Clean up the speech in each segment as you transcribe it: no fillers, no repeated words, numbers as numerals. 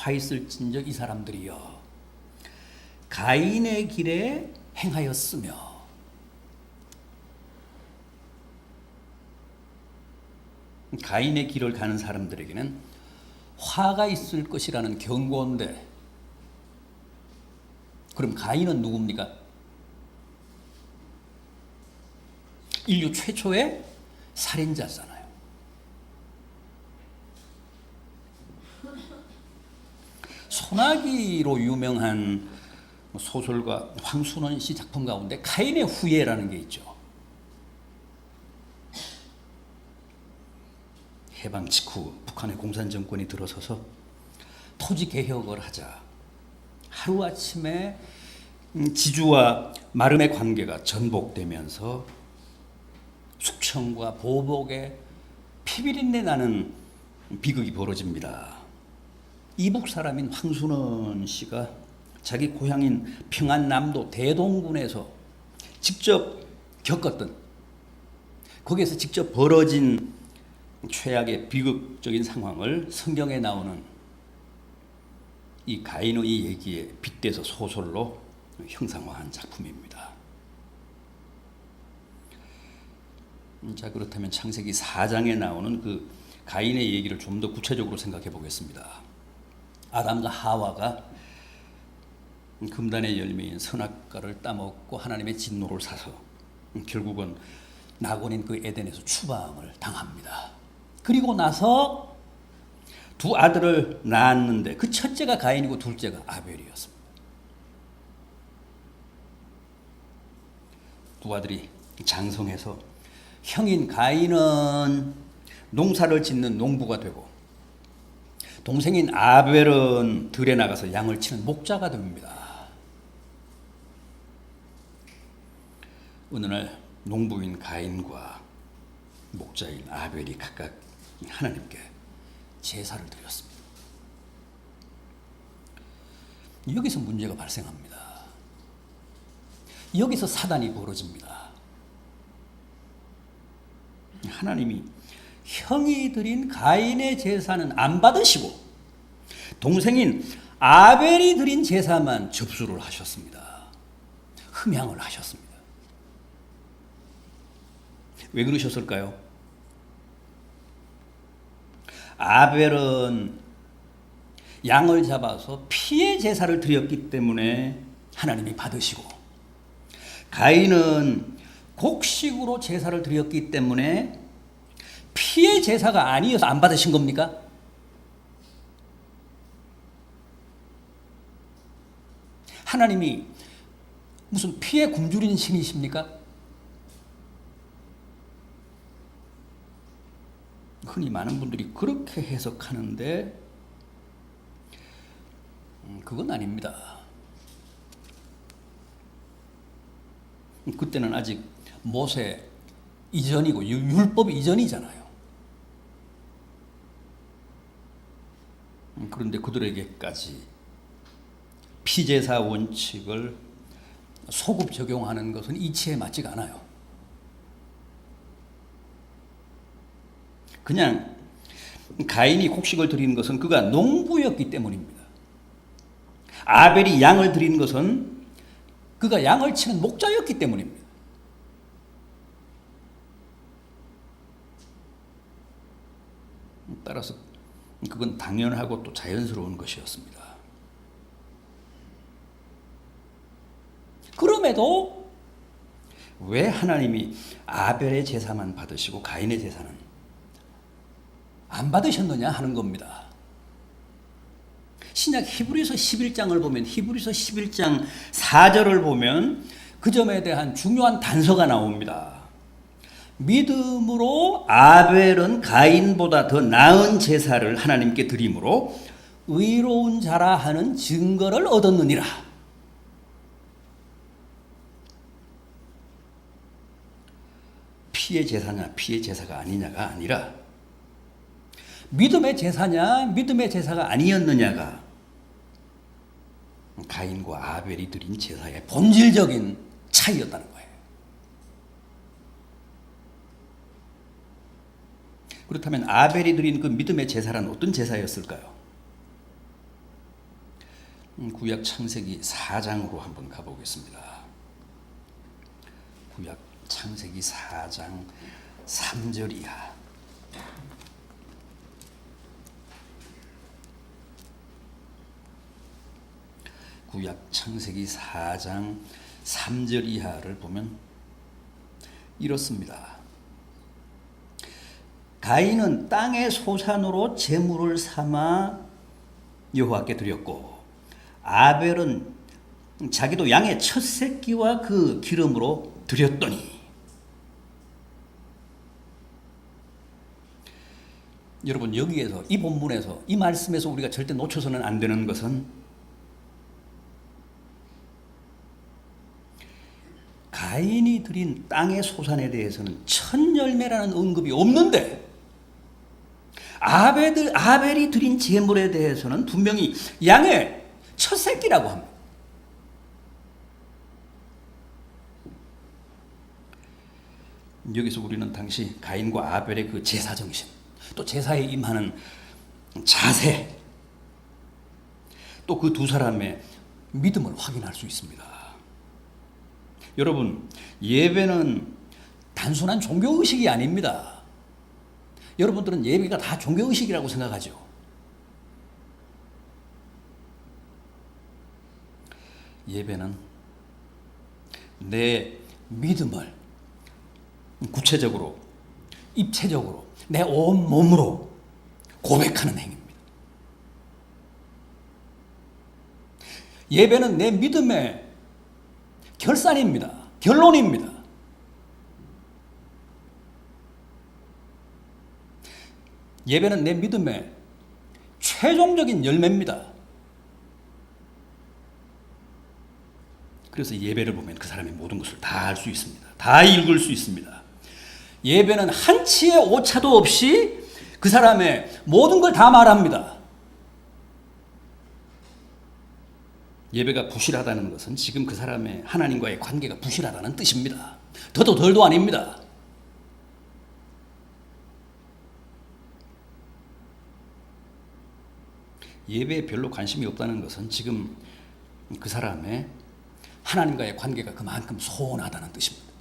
화 있을진저 이 사람들이여 가인의 길에 행하였으며. 가인의 길을 가는 사람들에게는 화가 있을 것이라는 경고인데, 그럼 가인은 누굽니까? 인류 최초의 살인자잖아요. 소나기로 유명한 소설가 황순원 씨 작품 가운데 가인의 후예라는 게 있죠. 해방 직후 북한의 공산 정권이 들어서서 토지 개혁을 하자. 하루아침에 지주와 마름의 관계가 전복되면서 숙청과 보복에 피비린내 나는 비극이 벌어집니다. 이북 사람인 황순원 씨가 자기 고향인 평안남도 대동군에서 직접 겪었던, 거기에서 직접 벌어진 최악의 비극적인 상황을 성경에 나오는 이 가인의 얘기에 빗대서 소설로 형상화한 작품입니다. 자, 그렇다면 창세기 4장에 나오는 그 가인의 얘기를 좀 더 구체적으로 생각해 보겠습니다. 아담과 하와가 금단의 열매인 선악과를 따먹고 하나님의 진노를 사서 결국은 낙원인 그 에덴에서 추방을 당합니다. 그리고 나서 두 아들을 낳았는데 그 첫째가 가인이고 둘째가 아벨이었습니다. 두 아들이 장성해서 형인 가인은 농사를 짓는 농부가 되고 동생인 아벨은 들에 나가서 양을 치는 목자가 됩니다. 어느 날 농부인 가인과 목자인 아벨이 각각 하나님께 제사를 드렸습니다. 여기서 문제가 발생합니다. 여기서 사단이 벌어집니다. 하나님이 형이 드린 가인의 제사는 안 받으시고 동생인 아벨이 드린 제사만 접수를 하셨습니다. 흠양을 하셨습니다. 왜 그러셨을까요? 아벨은 양을 잡아서 피의 제사를 드렸기 때문에 하나님이 받으시고, 가인은 곡식으로 제사를 드렸기 때문에 피의 제사가 아니어서 안 받으신 겁니까? 하나님이 무슨 피에 굶주린 신이십니까? 흔히 많은 분들이 그렇게 해석하는데 그건 아닙니다. 그때는 아직 모세 이전이고 율법 이전이잖아요. 그런데 그들에게까지 피제사 원칙을 소급 적용하는 것은 이치에 맞지가 않아요. 그냥 가인이 곡식을 드리는 것은 그가 농부였기 때문입니다. 아벨이 양을 드리는 것은 그가 양을 치는 목자였기 때문입니다. 따라서 그건 당연하고 또 자연스러운 것이었습니다. 그럼에도 왜 하나님이 아벨의 제사만 받으시고 가인의 제사는 안 받으셨느냐 하는 겁니다. 신약 히브리서 11장을 보면, 히브리서 11장 4절을 보면 그 점에 대한 중요한 단서가 나옵니다. 믿음으로 아벨은 가인보다 더 나은 제사를 하나님께 드림으로 의로운 자라 하는 증거를 얻었느니라. 피의 제사냐 피의 제사가 아니냐가 아니라 믿음의 제사냐 믿음의 제사가 아니었느냐가 가인과 아벨이 드린 제사의 본질적인 차이였다는 거예요. 그렇다면 아벨이 드린 그 믿음의 제사란 어떤 제사였을까요? 구약 창세기 4장으로 한번 가보겠습니다. 구약 창세기 4장 3절 이하. 구약 창세기 4장 3절 이하를 보면 이렇습니다. 가인은 땅의 소산으로 제물을 삼아 여호와께 드렸고 아벨은 자기도 양의 첫 새끼와 그 기름으로 드렸더니. 여러분, 여기에서 이 본문에서 이 말씀에서 우리가 절대 놓쳐서는 안 되는 것은 가인이 드린 땅의 소산에 대해서는 첫 열매라는 언급이 없는데 아벨이 드린 제물에 대해서는 분명히 양의 첫 새끼라고 합니다. 여기서 우리는 당시 가인과 아벨의 그 제사 정신, 또 제사에 임하는 자세, 또 그 두 사람의 믿음을 확인할 수 있습니다. 여러분, 예배는 단순한 종교의식이 아닙니다. 여러분들은 예배가 다 종교의식이라고 생각하죠. 예배는 내 믿음을 구체적으로, 입체적으로, 내 온 몸으로 고백하는 행위입니다. 예배는 내 믿음의 결산입니다. 결론입니다. 예배는 내 믿음의 최종적인 열매입니다. 그래서 예배를 보면 그 사람의 모든 것을 다 알 수 있습니다. 다 읽을 수 있습니다. 예배는 한치의 오차도 없이 그 사람의 모든 걸 다 말합니다. 예배가 부실하다는 것은 지금 그 사람의 하나님과의 관계가 부실하다는 뜻입니다. 더도 덜도 아닙니다. 예배에 별로 관심이 없다는 것은 지금 그 사람의 하나님과의 관계가 그만큼 소원하다는 뜻입니다.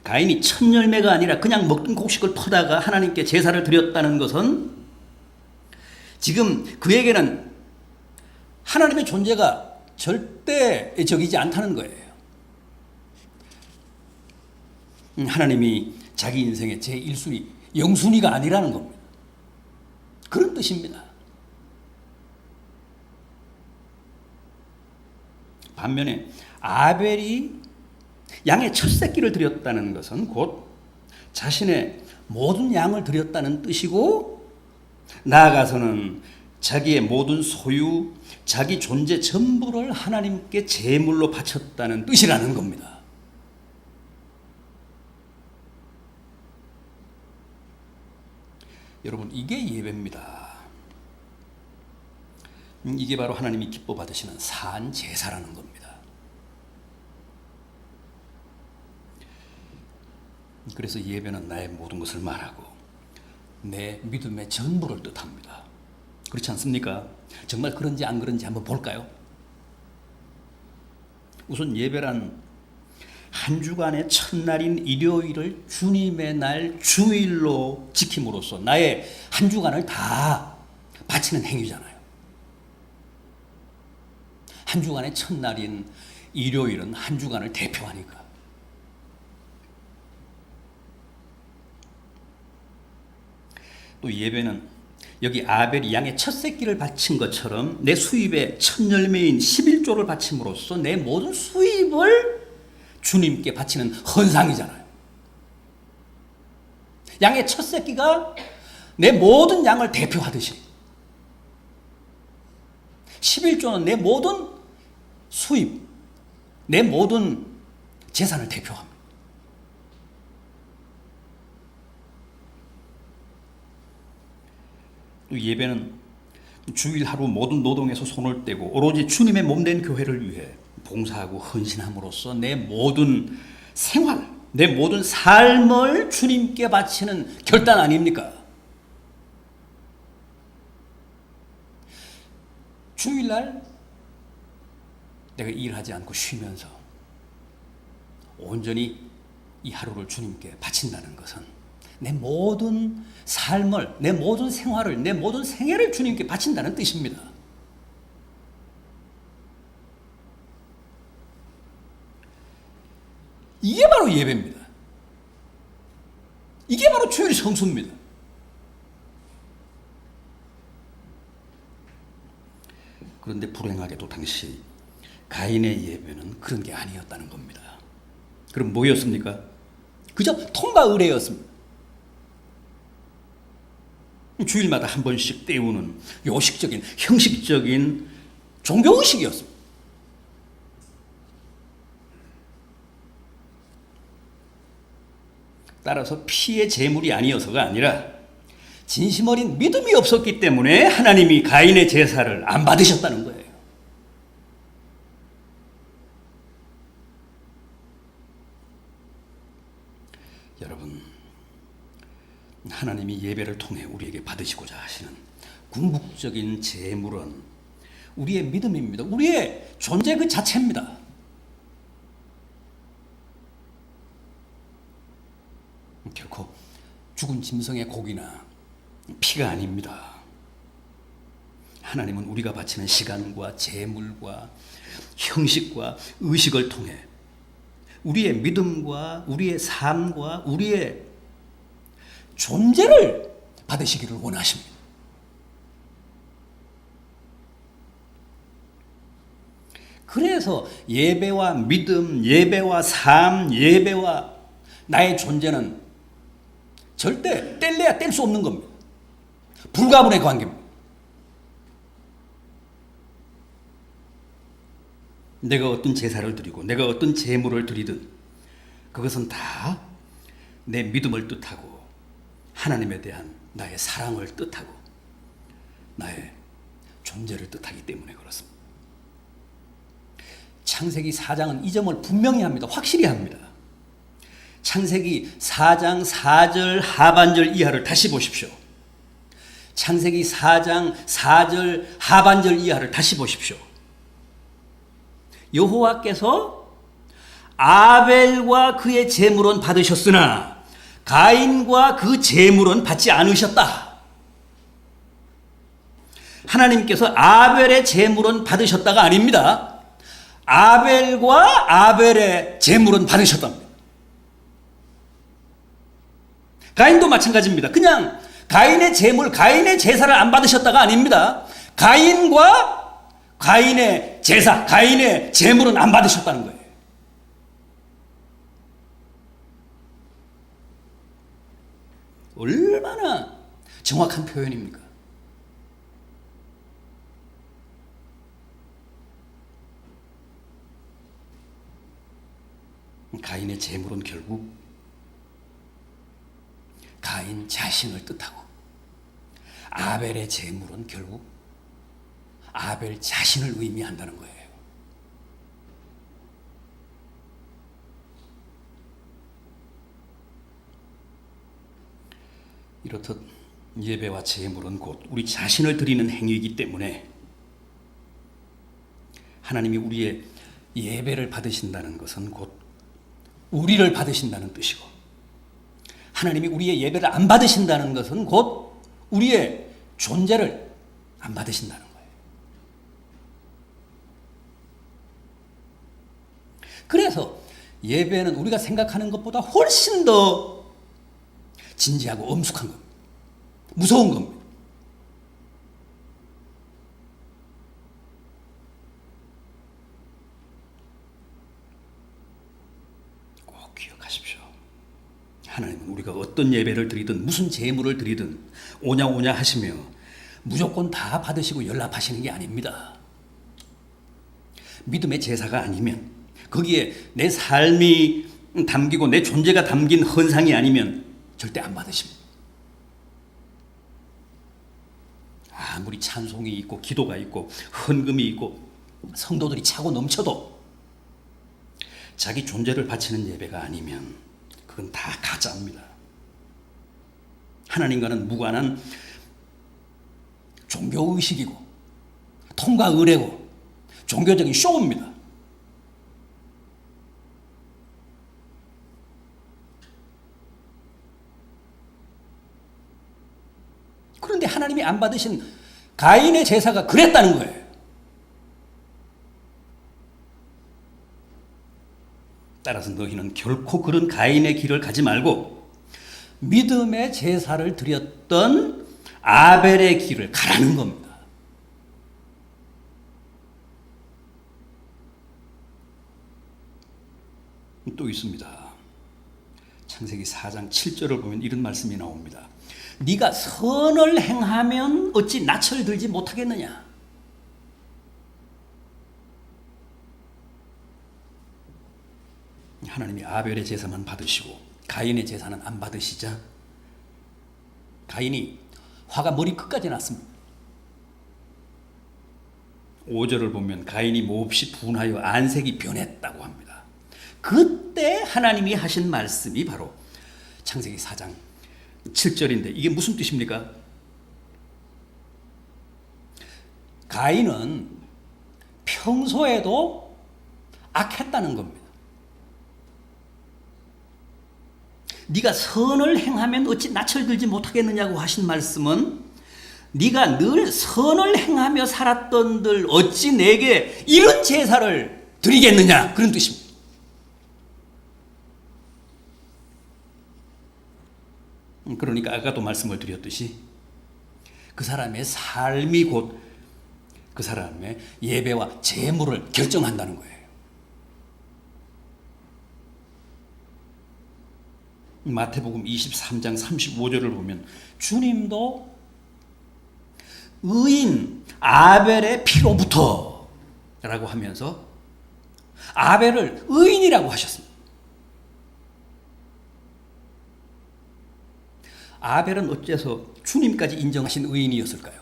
가인이 첫 열매가 아니라 그냥 먹던 곡식을 퍼다가 하나님께 제사를 드렸다는 것은 지금 그에게는 하나님의 존재가 절대 적이지 않다는 거예요. 하나님이 자기 인생의 제1순위, 영순위가 아니라는 겁니다. 그런 뜻입니다. 반면에 아벨이 양의 첫 새끼를 드렸다는 것은 곧 자신의 모든 양을 드렸다는 뜻이고, 나아가서는 자기의 모든 소유, 자기 존재 전부를 하나님께 제물로 바쳤다는 뜻이라는 겁니다. 여러분, 이게 예배입니다. 이게 바로 하나님이 기뻐 받으시는 산 제사라는 겁니다. 그래서 예배는 나의 모든 것을 말하고 내 믿음의 전부를 뜻합니다. 그렇지 않습니까? 정말 그런지 안 그런지 한번 볼까요? 우선 예배란 한 주간의 첫날인 일요일을 주님의 날 주일로 지킴으로써 나의 한 주간을 다 바치는 행위잖아요. 한 주간의 첫날인 일요일은 한 주간을 대표하니까. 또 예배는 여기 아벨이 양의 첫 새끼를 바친 것처럼 내 수입의 첫 열매인 11조를 바침으로써 내 모든 수입을 주님께 바치는 헌상이잖아요. 양의 첫 새끼가 내 모든 양을 대표하듯이 11조는 내 모든 수입, 내 모든 재산을 대표합니다. 또 예배는 주일 하루 모든 노동에서 손을 떼고 오로지 주님의 몸된 교회를 위해 봉사하고 헌신함으로써 내 모든 생활, 내 모든 삶을 주님께 바치는 결단 아닙니까? 주일날 내가 일하지 않고 쉬면서 온전히 이 하루를 주님께 바친다는 것은 내 모든 삶을, 내 모든 생활을, 내 모든 생애를 주님께 바친다는 뜻입니다. 이게 바로 예배입니다. 이게 바로 주일 성수입니다. 그런데 불행하게도 당시 가인의 예배는 그런 게 아니었다는 겁니다. 그럼 뭐였습니까? 그저 통과 의례였습니다. 주일마다 한 번씩 때우는 요식적인, 형식적인 종교의식이었습니다. 따라서 피의 제물이 아니어서가 아니라 진심 어린 믿음이 없었기 때문에 하나님이 가인의 제사를 안 받으셨다는 거예요. 여러분, 하나님이 예배를 통해 우리에게 받으시고자 하시는 궁극적인 제물은 우리의 믿음입니다. 우리의 존재 그 자체입니다. 결코 죽은 짐승의 고기나 피가 아닙니다. 하나님은 우리가 바치는 시간과 재물과 형식과 의식을 통해 우리의 믿음과 우리의 삶과 우리의 존재를 받으시기를 원하십니다. 그래서 예배와 믿음, 예배와 삶, 예배와 나의 존재는 절대 뗄래야 뗄 수 없는 겁니다. 불가분의 관계입니다. 내가 어떤 제사를 드리고 내가 어떤 제물을 드리든 그것은 다 내 믿음을 뜻하고 하나님에 대한 나의 사랑을 뜻하고 나의 존재를 뜻하기 때문에 그렇습니다. 창세기 4장은 이 점을 분명히 합니다. 확실히 합니다. 창세기 4장 4절 하반절 이하를 다시 보십시오. 창세기 4장 4절 하반절 이하를 다시 보십시오. 여호와께서 아벨과 그의 제물은 받으셨으나 가인과 그 제물은 받지 않으셨다. 하나님께서 아벨의 제물은 받으셨다가 아닙니다. 아벨과 아벨의 제물은 받으셨답니다. 가인도 마찬가지입니다. 그냥 가인의 제물, 가인의 제사를 안 받으셨다가 아닙니다. 가인과 가인의 제사, 가인의 제물은 안 받으셨다는 거예요. 얼마나 정확한 표현입니까? 가인의 제물은 결국 가인 자신을 뜻하고 아벨의 제물은 결국 아벨 자신을 의미한다는 거예요. 이렇듯 예배와 제물은 곧 우리 자신을 드리는 행위이기 때문에 하나님이 우리의 예배를 받으신다는 것은 곧 우리를 받으신다는 뜻이고 하나님이 우리의 예배를 안 받으신다는 것은 곧 우리의 존재를 안 받으신다는 거예요. 그래서 예배는 우리가 생각하는 것보다 훨씬 더 진지하고 엄숙한 겁니다. 무서운 겁니다. 꼭 기억하십시오. 하나님은 우리가 어떤 예배를 드리든 무슨 제물을 드리든 오냐 오냐 하시며 무조건 다 받으시고 연락하시는 게 아닙니다. 믿음의 제사가 아니면 거기에 내 삶이 담기고 내 존재가 담긴 헌상이 아니면 절대 안 받으십니다. 아무리 찬송이 있고 기도가 있고 헌금이 있고 성도들이 차고 넘쳐도 자기 존재를 바치는 예배가 아니면 그건 다 가짜입니다. 하나님과는 무관한 종교의식이고 고통과 의뢰고 종교적인 쇼입니다. 그런데 하나님이 안 받으신 가인의 제사가 그랬다는 거예요. 따라서 너희는 결코 그런 가인의 길을 가지 말고 믿음의 제사를 드렸던 아벨의 길을 가라는 겁니다. 또 있습니다. 창세기 4장 7절을 보면 이런 말씀이 나옵니다. 네가 선을 행하면 어찌 낯을 들지 못하겠느냐. 하나님이 아벨의 제사만 받으시고 가인의 제사는 안 받으시자 가인이 화가 머리 끝까지 났습니다. 5절을 보면 가인이 몹시 분하여 안색이 변했다고 합니다. 그때 하나님이 하신 말씀이 바로 창세기 4장 7절인데 이게 무슨 뜻입니까? 가인은 평소에도 악했다는 겁니다. 네가 선을 행하면 어찌 낯을 들지 못하겠느냐고 하신 말씀은 네가 늘 선을 행하며 살았던들 어찌 내게 이런 제사를 드리겠느냐 그런 뜻입니다. 그러니까 아까도 말씀을 드렸듯이 그 사람의 삶이 곧 그 사람의 예배와 제물을 결정한다는 거예요. 마태복음 23장 35절을 보면 주님도 의인 아벨의 피로부터 라고 하면서 아벨을 의인이라고 하셨습니다. 아벨은 어째서 주님까지 인정하신 의인이었을까요?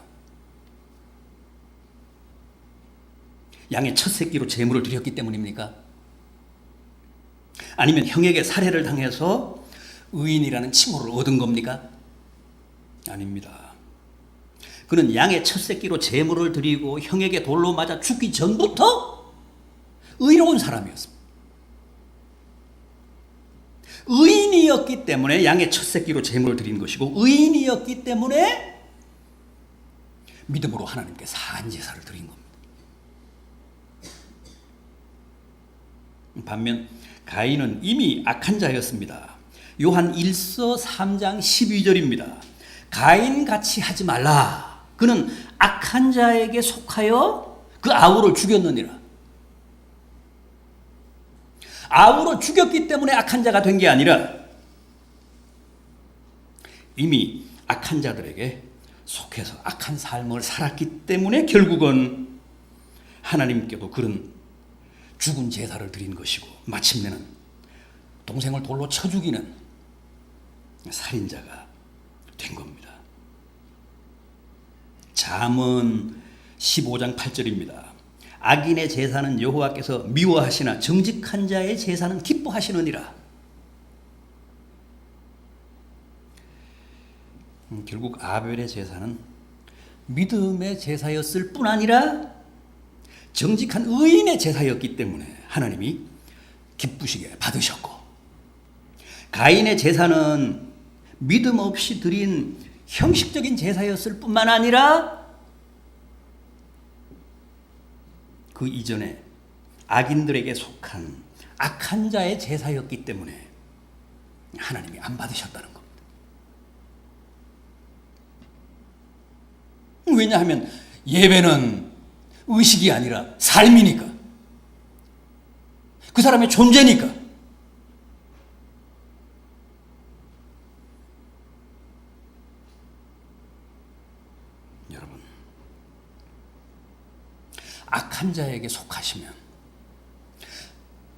양의 첫 새끼로 제물을 드렸기 때문입니까? 아니면 형에게 살해를 당해서 의인이라는 칭호를 얻은 겁니까? 아닙니다. 그는 양의 첫 새끼로 제물을 드리고 형에게 돌로 맞아 죽기 전부터 의로운 사람이었습니다. 의인이었기 때문에 양의 첫 새끼로 제물을 드린 것이고 의인이었기 때문에 믿음으로 하나님께 산 제사를 드린 겁니다. 반면 가인은 이미 악한 자였습니다. 요한 1서 3장 12절입니다. 가인같이 하지 말라. 그는 악한 자에게 속하여 그 아우를 죽였느니라. 아우를 죽였기 때문에 악한 자가 된 게 아니라 이미 악한 자들에게 속해서 악한 삶을 살았기 때문에 결국은 하나님께도 그런 죽은 제사를 드린 것이고 마침내는 동생을 돌로 쳐 죽이는 살인자가 된 겁니다. 잠언 15장 8절입니다. 악인의 제사는 여호와께서 미워하시나 정직한 자의 제사는 기뻐하시느니라. 결국 아벨의 제사는 믿음의 제사였을 뿐 아니라 정직한 의인의 제사였기 때문에 하나님이 기쁘시게 받으셨고 가인의 제사는 믿음 없이 드린 형식적인 제사였을 뿐만 아니라 그 이전에 악인들에게 속한 악한 자의 제사였기 때문에 하나님이 안 받으셨다는 겁니다. 왜냐하면 예배는 의식이 아니라 삶이니까. 그 사람의 존재니까. 여러분, 악한 자에게 속하시면,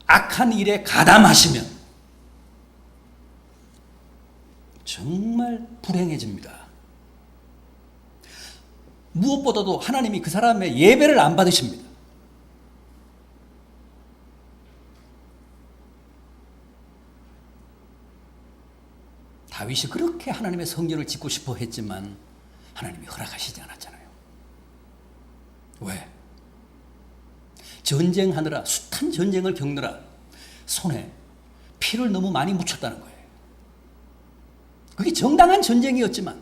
악한 일에 가담하시면 정말 불행해집니다. 무엇보다도 하나님이 그 사람의 예배를 안 받으십니다. 다윗이 그렇게 하나님의 성전을 짓고 싶어 했지만 하나님이 허락하시지 않았잖아요. 왜? 전쟁하느라 숱한 전쟁을 겪느라 손에 피를 너무 많이 묻혔다는 거예요. 그게 정당한 전쟁이었지만,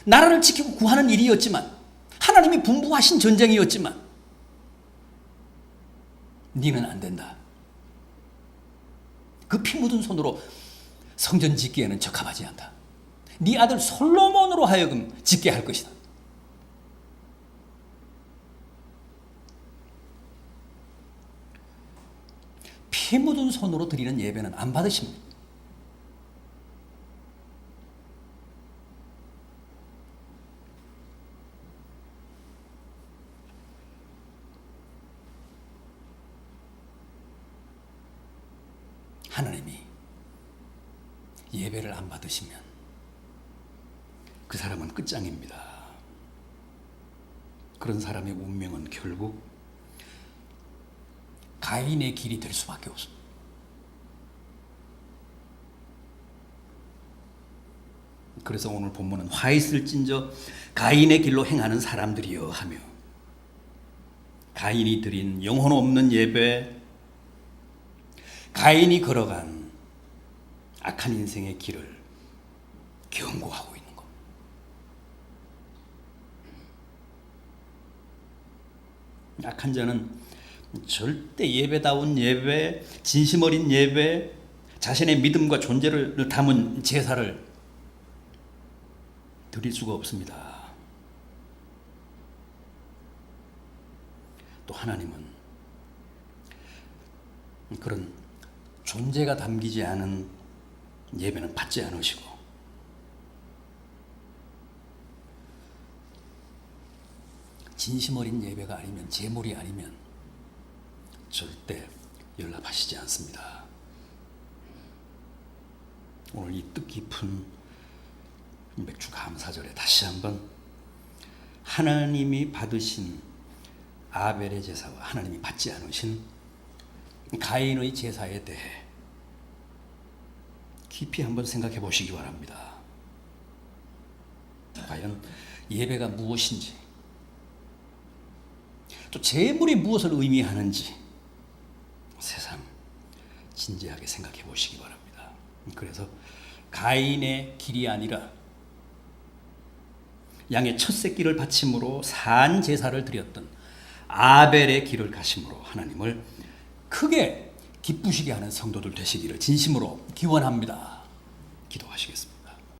나라를 지키고 구하는 일이었지만, 하나님이 분부하신 전쟁이었지만, 니는 안 된다. 그 피 묻은 손으로 성전 짓기에는 적합하지 않다. 네 아들 솔로몬으로 하여금 짓게 할 것이다. 피 묻은 손으로 드리는 예배는 안 받으십니다. 하나님이 예배를 안 받으시면 그 사람은 끝장입니다. 그런 사람의 운명은 결국 가인의 길이 될 수밖에 없습니다. 그래서 오늘 본문은 화 있을진저 가인의 길로 행하는 사람들이여 하며, 가인이 드린 영혼 없는 예배, 가인이 걸어간 악한 인생의 길을 경고하고 있는 것. 악한 자는 절대 예배다운 예배, 진심 어린 예배, 자신의 믿음과 존재를 담은 제사를 드릴 수가 없습니다. 또 하나님은 그런 존재가 담기지 않은 예배는 받지 않으시고, 진심 어린 예배가 아니면, 제물이 아니면 절대 연락하시지 않습니다. 오늘 이 뜻깊은 맥주 감사절에 다시 한번 하나님이 받으신 아벨의 제사와 하나님이 받지 않으신 가인의 제사에 대해 깊이 한번 생각해 보시기 바랍니다. 과연 예배가 무엇인지, 또 제물이 무엇을 의미하는지 새삼 진지하게 생각해 보시기 바랍니다. 그래서 가인의 길이 아니라 양의 첫 새끼를 바침으로 산 제사를 드렸던 아벨의 길을 가심으로 하나님을 크게 기쁘시게 하는 성도들 되시기를 진심으로 기원합니다. 기도하시겠습니다.